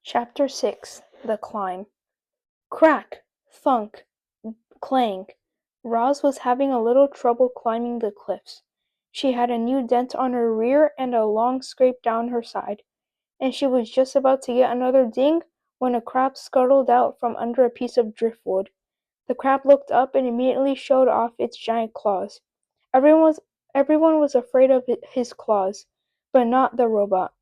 Chapter 6 The Climb. Crack! Thunk! Clang! Roz was having a little trouble climbing the cliffs. She had a new dent on her rear and a long scrape down her side, and she was just about to get another ding when a crab scuttled out from under a piece of driftwood. The crab looked up and immediately showed off its giant claws. Everyone was, everyone was afraid of his claws, but not the robot.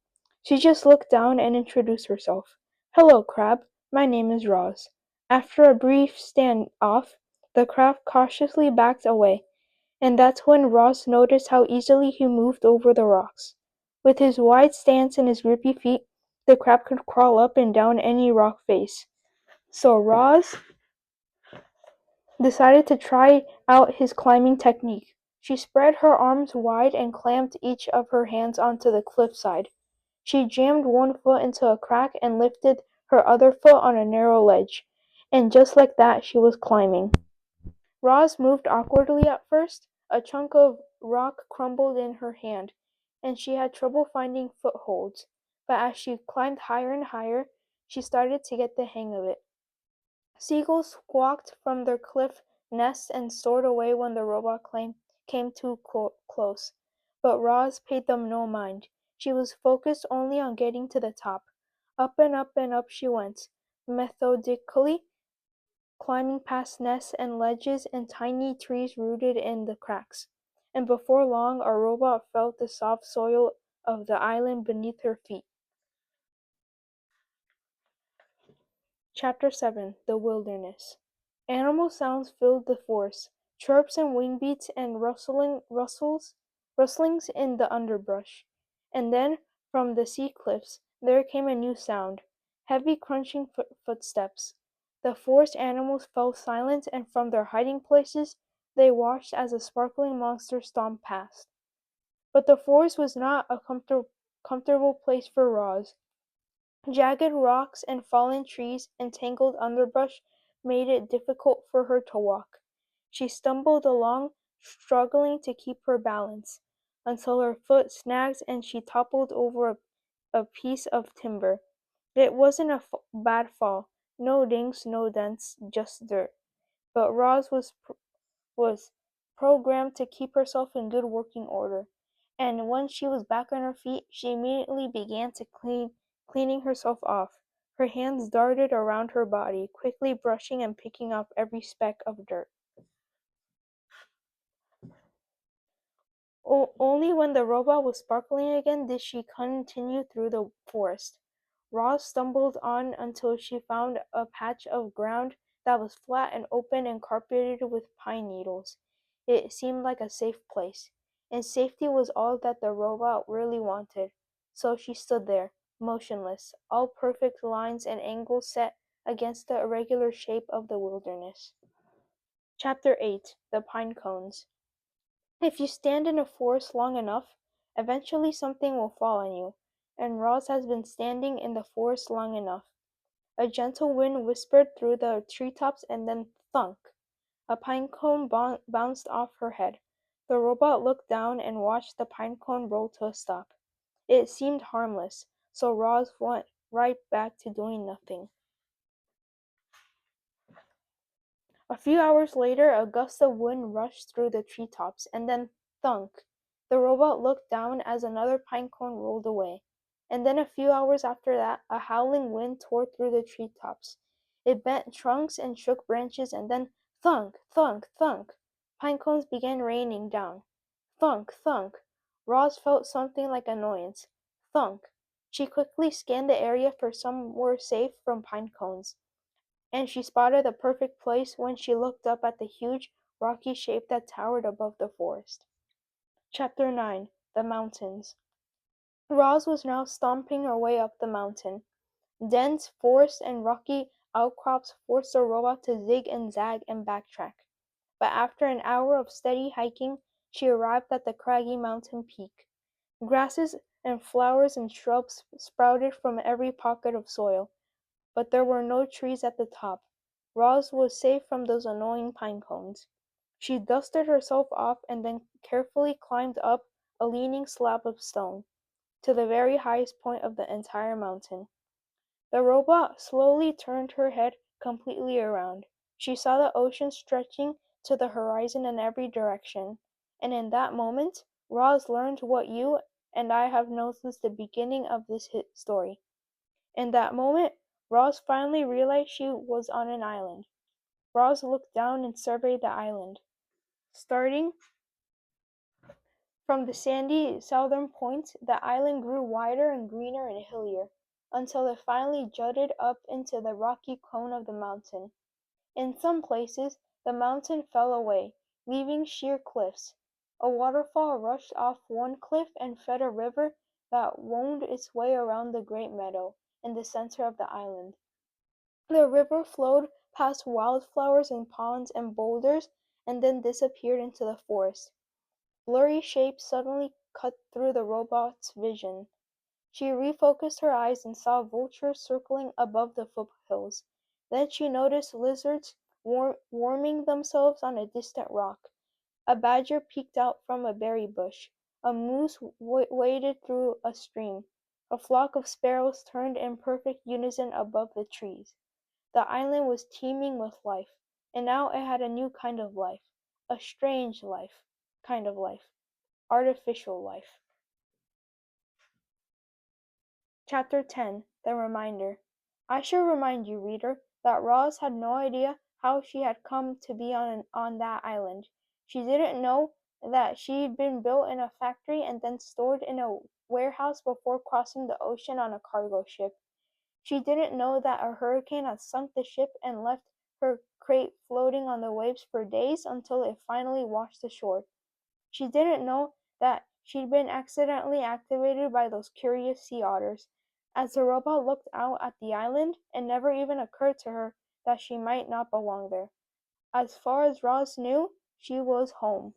She just looked down and introduced herself. "Hello, Crab. My name is Roz." After a brief stand-off, the crab cautiously backed away, and that's when Roz noticed how easily he moved over the rocks. With his wide stance and his grippy feet, the crab could crawl up and down any rock face. So Roz decided to try out his climbing technique. She spread her arms wide and clamped each of her hands onto the cliffside. She jammed one foot into a crack and lifted her other foot on a narrow ledge. And just like that, she was climbing. Roz moved awkwardly at first. A chunk of rock crumbled in her hand, and she had trouble finding footholds. But as she climbed higher and higher, she started to get the hang of it. Seagulls squawked from their cliff nests and soared away when the robot came too close. But Roz paid them no mind. She was focused only on getting to the top. Up and up and up she went, methodically, climbing past nests and ledges and tiny trees rooted in the cracks. And before long, our robot felt the soft soil of the island beneath her feet. Chapter 7 The Wilderness. Animal sounds filled the forest, chirps and wing beats and rustlings in the underbrush. And then, from the sea cliffs, there came a new sound, heavy crunching footsteps. The forest animals fell silent, and from their hiding places they watched as a sparkling monster stomped past. But the forest was not a comfortable place for Roz. Jagged rocks and fallen trees and tangled underbrush made it difficult for her to walk. She stumbled along, struggling to keep her balance, until her foot snagged and she toppled over a piece of timber. It wasn't a bad fall. No dings, no dents, just dirt. But Roz was programmed to keep herself in good working order, and when she was back on her feet, she immediately began to cleaning herself off. Her hands darted around her body, quickly brushing and picking up every speck of dirt. Only when the robot was sparkling again did she continue through the forest. Roz stumbled on until she found a patch of ground that was flat and open and carpeted with pine needles. It seemed like a safe place, and safety was all that the robot really wanted. So she stood there, motionless, all perfect lines and angles set against the irregular shape of the wilderness. Chapter 8 The Pine Cones. If you stand in a forest long enough, eventually something will fall on you, and Roz has been standing in the forest long enough. A gentle wind whispered through the treetops and then thunk! A pine cone bounced off her head. The robot looked down and watched the pine cone roll to a stop. It seemed harmless, so Roz went right back to doing nothing. A few hours later, a gust of wind rushed through the treetops, and then thunk! The robot looked down as another pine cone rolled away. And then a few hours after that, a howling wind tore through the treetops. It bent trunks and shook branches, and then thunk, thunk, thunk! Pine cones began raining down. Thunk, thunk! Roz felt something like annoyance. Thunk! She quickly scanned the area for somewhere safe from pine cones, and she spotted the perfect place when she looked up at the huge, rocky shape that towered above the forest. Chapter 9 The Mountains. Roz was now stomping her way up the mountain. Dense forest and rocky outcrops forced the robot to zig and zag and backtrack. But after an hour of steady hiking, she arrived at the craggy mountain peak. Grasses and flowers and shrubs sprouted from every pocket of soil, but there were no trees at the top. Roz was safe from those annoying pine cones. She dusted herself off and then carefully climbed up a leaning slab of stone to the very highest point of the entire mountain. The robot slowly turned her head completely around. She saw the ocean stretching to the horizon in every direction. And in that moment, Roz learned what you and I have known since the beginning of this story. In that moment, Roz finally realized she was on an island. Roz looked down and surveyed the island. Starting from the sandy southern point, the island grew wider and greener and hillier, until it finally jutted up into the rocky cone of the mountain. In some places, the mountain fell away, leaving sheer cliffs. A waterfall rushed off one cliff and fed a river that wound its way around the great meadow in the center of the island. The river flowed past wildflowers and ponds and boulders and then disappeared into the forest. Blurry shapes suddenly cut through the robot's vision. She refocused her eyes and saw vultures circling above the foothills. Then she noticed lizards warming themselves on a distant rock. A badger peeked out from a berry bush. A moose waded through a stream. A flock of sparrows turned in perfect unison above the trees. The island was teeming with life, and now it had a new kind of life. A strange life. Kind of life. Artificial life. Chapter 10 The Reminder. I should remind you, reader, that Roz had no idea how she had come to be on that island. She didn't know that she'd been built in a factory and then stored in a warehouse before crossing the ocean on a cargo ship. She didn't know that a hurricane had sunk the ship and left her crate floating on the waves for days until it finally washed ashore. She didn't know that she'd been accidentally activated by those curious sea otters. As the robot looked out at the island, it never even occurred to her that she might not belong there. As far as Roz knew, she was home.